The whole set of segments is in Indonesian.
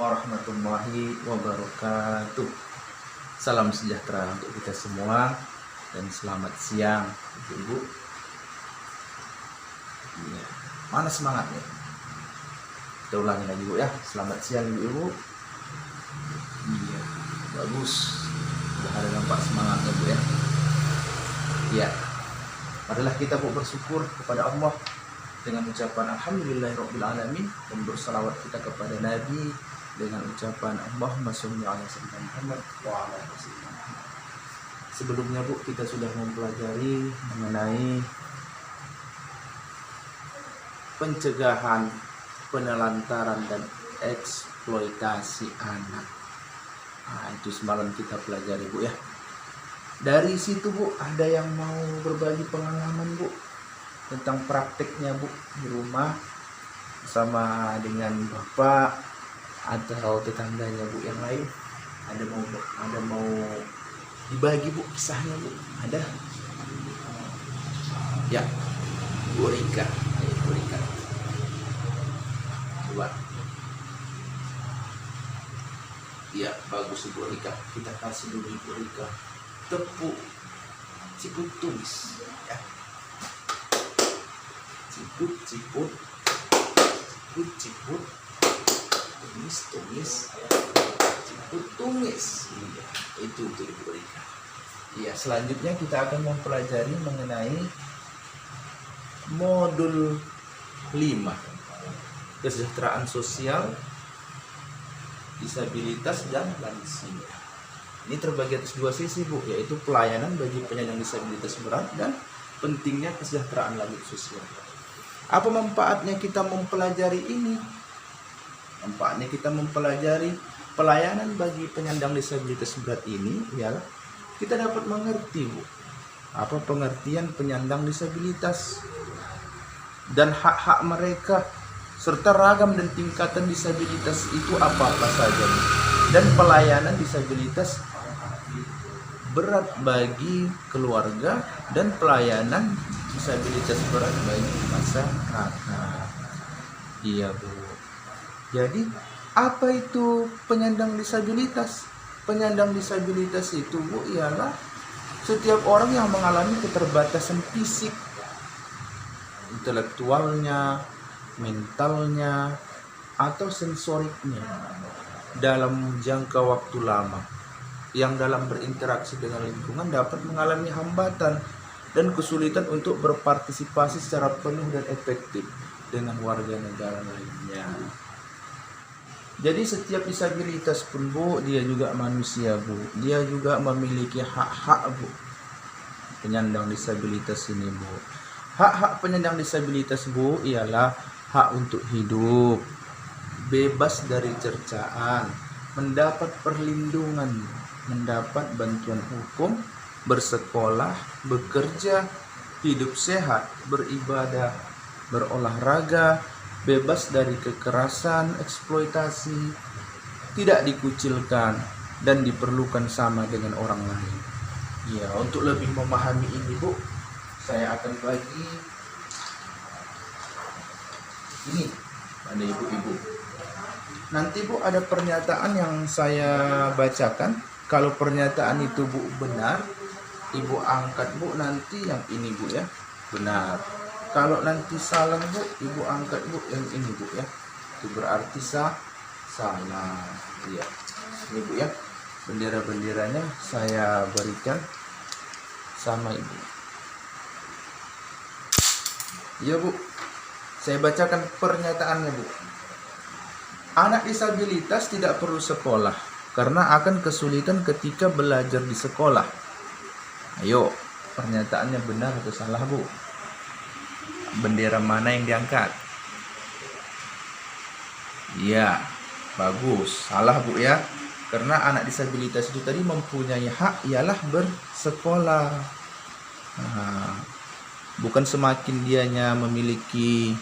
warahmatullahi wabarakatuh. Salam sejahtera untuk kita semua dan selamat siang Ibu. Ya, mana semangatnya? Kita ulangi lagi Bu ya. Selamat siang Ibu. Iya, bagus. Sudah ada nampak semangatnya Bu ya. Iya. Marilah kita Bu bersyukur kepada Allah dengan ucapan alhamdulillahirabbil dan bersalawat kita kepada Nabi dengan ucapan Allahumma sholli ala sayyidina Muhammad wa ala ali sayyidina Muhammad. Sebelumnya Bu, kita sudah mempelajari mengenai pencegahan, penelantaran dan eksploitasi anak. Nah, itu semalam kita pelajari Bu ya. Dari situ Bu, ada yang mau berbagi pengalaman Bu tentang prakteknya Bu di rumah sama dengan Bapak atau tetangganya Bu yang lain. Ada mau dibagi Bu kisahnya Bu? Ada? Ya, Bu Rika. Ayo Bu Rika. Coba. Ya, bagus Bu Rika. Kita kasih dulu Bu Rika tepuk ciput tulis ya. Ciput tumis ciput tumis ya, itu untuk diberikan ya. Selanjutnya kita akan mempelajari mengenai modul 5 kesejahteraan sosial disabilitas dan lansia. Ini terbagi atas dua sisi Bu, yaitu pelayanan bagi penyandang disabilitas berat dan pentingnya kesejahteraan lanjut sosial. Apa manfaatnya kita mempelajari ini? Manfaatnya kita mempelajari pelayanan bagi penyandang disabilitas berat ini ialah kita dapat mengerti Bu, apa pengertian penyandang disabilitas dan hak-hak mereka serta ragam dan tingkatan disabilitas itu apa-apa saja Bu. Dan pelayanan disabilitas berat bagi keluarga dan pelayanan disabilitas berat bagi masyarakat. Iya Bu. Jadi apa itu penyandang disabilitas? Penyandang disabilitas itu Bu ialah setiap orang yang mengalami keterbatasan fisik, intelektualnya, mentalnya, atau sensoriknya dalam jangka waktu lama, yang dalam berinteraksi dengan lingkungan dapat mengalami hambatan dan kesulitan untuk berpartisipasi secara penuh dan efektif dengan warga negara lainnya. Jadi setiap disabilitas pun Bu, dia juga manusia Bu, dia juga memiliki hak-hak Bu. Penyandang disabilitas ini Bu, hak-hak penyandang disabilitas Bu ialah hak untuk hidup, bebas dari cercaan, mendapat perlindungan, mendapat bantuan hukum, bersekolah, bekerja, hidup sehat, beribadah, berolahraga, bebas dari kekerasan, eksploitasi, tidak dikucilkan, dan diperlukan sama dengan orang lain. Ya, untuk lebih memahami ini Bu, saya akan bagi ini pada ibu-ibu. Nanti Bu ada pernyataan yang saya bacakan. Kalau pernyataan itu Bu benar, Ibu angkat Bu nanti yang ini Bu ya, benar. Kalau nanti salah Bu, Ibu angkat Bu yang ini Bu ya. Itu berarti salah. Iya. Ini Bu ya. Bendera-benderanya saya berikan sama Ibu. Iya Bu. Saya bacakan pernyataannya Bu. Anak disabilitas tidak perlu sekolah karena akan kesulitan ketika belajar di sekolah. Ayo, pernyataannya benar atau salah Bu? Bendera mana yang diangkat? Iya, bagus. Salah Bu ya. Karena anak disabilitas itu tadi mempunyai hak ialah bersekolah. Nah, bukan semakin dianya memiliki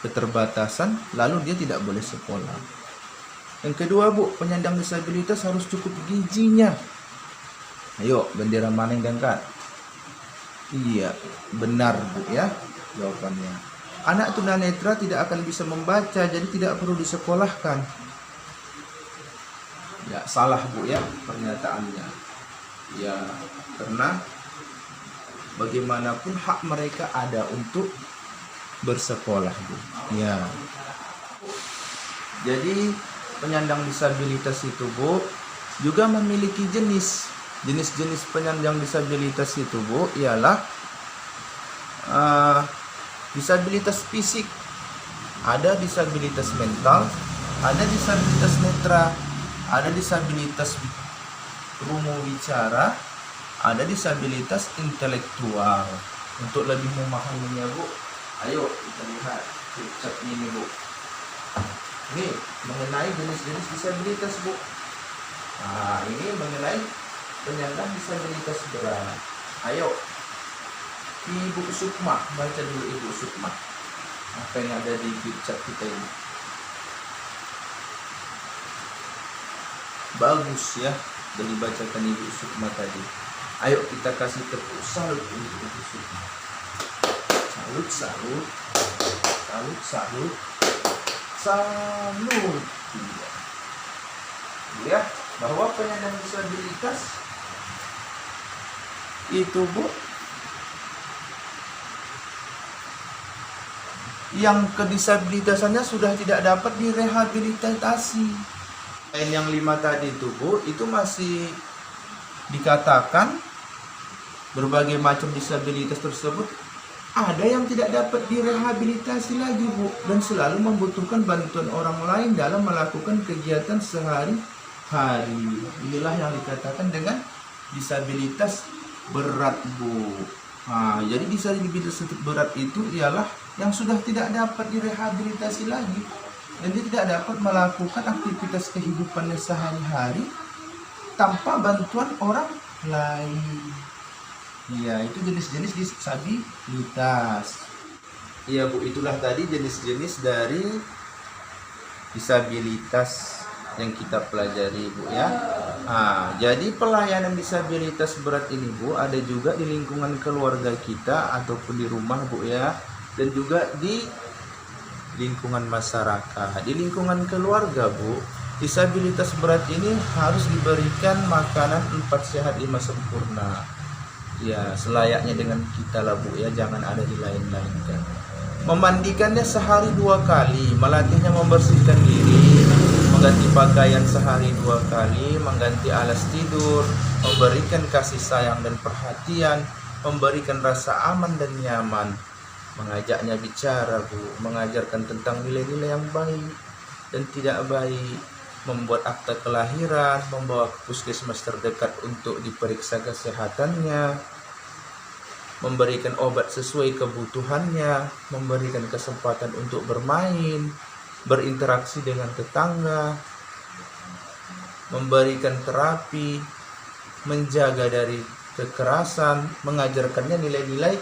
keterbatasan lalu dia tidak boleh sekolah. Yang kedua Bu, penyandang disabilitas harus cukup gizinya. Ayo, bendera mana yang diangkat? Iya, benar Bu ya jawabannya. Anak tunanetra tidak akan bisa membaca, jadi tidak perlu disekolahkan. Ya salah Bu ya pernyataannya. Ya karena bagaimanapun hak mereka ada untuk bersekolah Bu. Ya. Jadi penyandang disabilitas itu Bu juga memiliki jenis-jenis penyandang disabilitas itu Bu ialah disabilitas fisik, ada disabilitas mental, ada disabilitas netra, ada disabilitas rumo bicara, ada disabilitas intelektual. Untuk lebih memahaminya Bu, ayo kita lihat flipchart ini Bu. Ini mengenai jenis-jenis disabilitas Bu. Nah, ini mengenai penyandang disabilitas berat. Ayo, Ibu Sukma, baca dulu Ibu Sukma. Apa yang ada di flipchart kita ini? Bagus ya, dan dibacakan Ibu Sukma tadi. Ayo kita kasih tepuk salut untuk Ibu Sukma. Salut, salut, salut, salut, salut. Ya, bahwa penyandang disabilitas itu Bu yang kedisabilitasannya sudah tidak dapat direhabilitasi. Yang 5 tadi itu Bu, itu masih dikatakan berbagai macam disabilitas tersebut ada yang tidak dapat direhabilitasi lagi Bu, dan selalu membutuhkan bantuan orang lain dalam melakukan kegiatan sehari-hari. Inilah yang dikatakan dengan disabilitas berat Bu. Nah, jadi disabilitas berat itu ialah yang sudah tidak dapat direhabilitasi lagi dan dia tidak dapat melakukan aktivitas kehidupannya sehari-hari tanpa bantuan orang lain. Iya, itu jenis-jenis disabilitas. Iya Bu, itulah tadi jenis-jenis dari disabilitas yang kita pelajari Bu ya. Nah, jadi pelayanan disabilitas berat ini Bu ada juga di lingkungan keluarga kita ataupun di rumah Bu ya, dan juga di lingkungan masyarakat. Di lingkungan keluarga Bu, disabilitas berat ini harus diberikan makanan 4 sehat 5 sempurna. Ya, selayaknya dengan kita lah Bu ya, jangan ada di lain-lain kan. Memandikannya sehari 2 kali, melatihnya membersihkan diri, mengganti pakaian sehari 2 kali, mengganti alas tidur, memberikan kasih sayang dan perhatian, memberikan rasa aman dan nyaman, mengajaknya bicara Bu, mengajarkan tentang nilai-nilai yang baik dan tidak baik, membuat akta kelahiran, membawa ke puskesmas terdekat untuk diperiksa kesehatannya, memberikan obat sesuai kebutuhannya, memberikan kesempatan untuk bermain, berinteraksi dengan tetangga, memberikan terapi, menjaga dari kekerasan, mengajarkannya nilai-nilai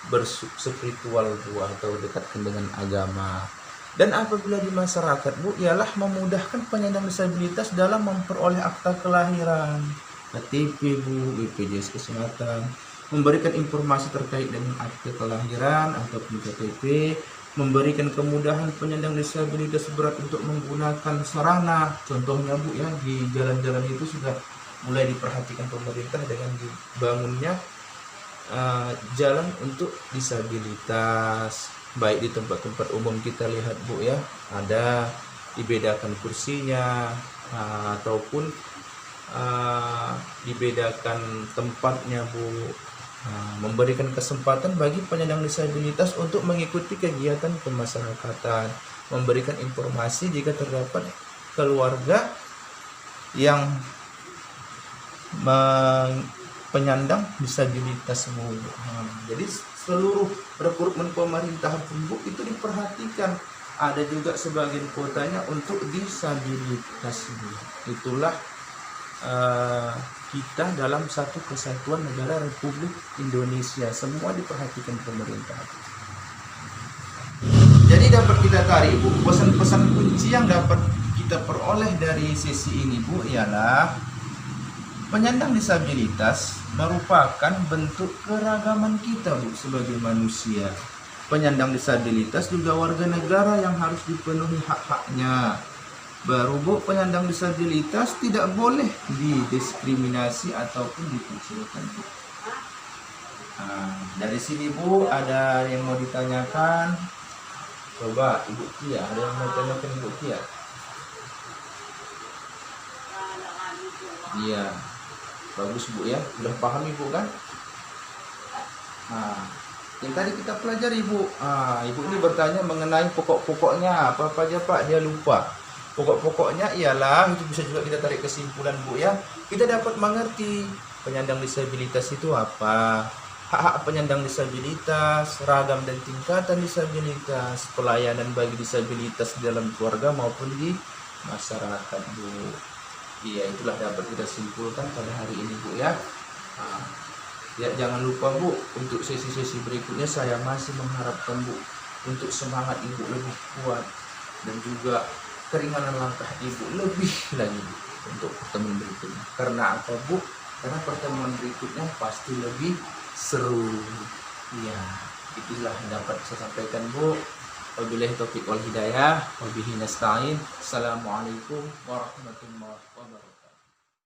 berspiritual Bu atau dekatkan dengan agama. Dan apabila di masyarakat Bu ialah memudahkan penyandang disabilitas dalam memperoleh akta kelahiran, KTP Bu, BPJS Kesehatan, memberikan informasi terkait dengan akta kelahiran ataupun KTP, memberikan kemudahan penyandang disabilitas berat untuk menggunakan sarana. Contohnya Bu ya, di jalan-jalan itu sudah mulai diperhatikan pemerintah dengan dibangunnya jalan untuk disabilitas. Baik di tempat-tempat umum kita lihat Bu ya, ada dibedakan kursinya ataupun dibedakan tempatnya Bu. Memberikan kesempatan bagi penyandang disabilitas untuk mengikuti kegiatan kemasyarakatan, memberikan informasi jika terdapat keluarga yang penyandang disabilitas Bu. Jadi seluruh rekrutmen pemerintah Bu itu diperhatikan. Ada juga sebagian kuotanya untuk disabilitas Bu. Itulah kita dalam satu kesatuan negara Republik Indonesia, semua diperhatikan pemerintah. Jadi dapat kita tarik Bu, pesan-pesan kunci yang dapat kita peroleh dari sesi ini Bu ialah penyandang disabilitas merupakan bentuk keragaman kita Bu sebagai manusia. Penyandang disabilitas juga warga negara yang harus dipenuhi hak-haknya. Baru Bu, penyandang disabilitas tidak boleh didiskriminasi ataupun dikucilkan Bu. Nah, dari sini Bu ada yang mau ditanyakan? Coba Ibu Tia, ada yang mau tanyakan Ibu Tia? Iya, bagus Bu ya, udah paham Ibu kan? Nah, yang tadi kita pelajari Ibu, Ibu ini bertanya mengenai pokok-pokoknya, apa aja Pak, dia lupa. Pokok-pokoknya ialah, itu bisa juga kita tarik kesimpulan Bu ya, kita dapat mengerti penyandang disabilitas itu apa, hak-hak penyandang disabilitas, ragam dan tingkatan disabilitas, pelayanan bagi disabilitas di dalam keluarga maupun di masyarakat Bu. Iya, itulah dapat kita simpulkan pada hari ini Bu ya. Ya, jangan lupa Bu, untuk sesi-sesi berikutnya saya masih mengharapkan Bu untuk semangat Ibu lebih kuat dan juga keringanan langkah Ibu lebih lagi Bu, untuk pertemuan berikutnya. Karena apa Bu? Karena pertemuan berikutnya pasti lebih seru. Ya, itulah yang dapat saya sampaikan Bu. Wabillahi taufiq wal hidayah, wabihi nasta'in. Assalamualaikum warahmatullahi wabarakatuh.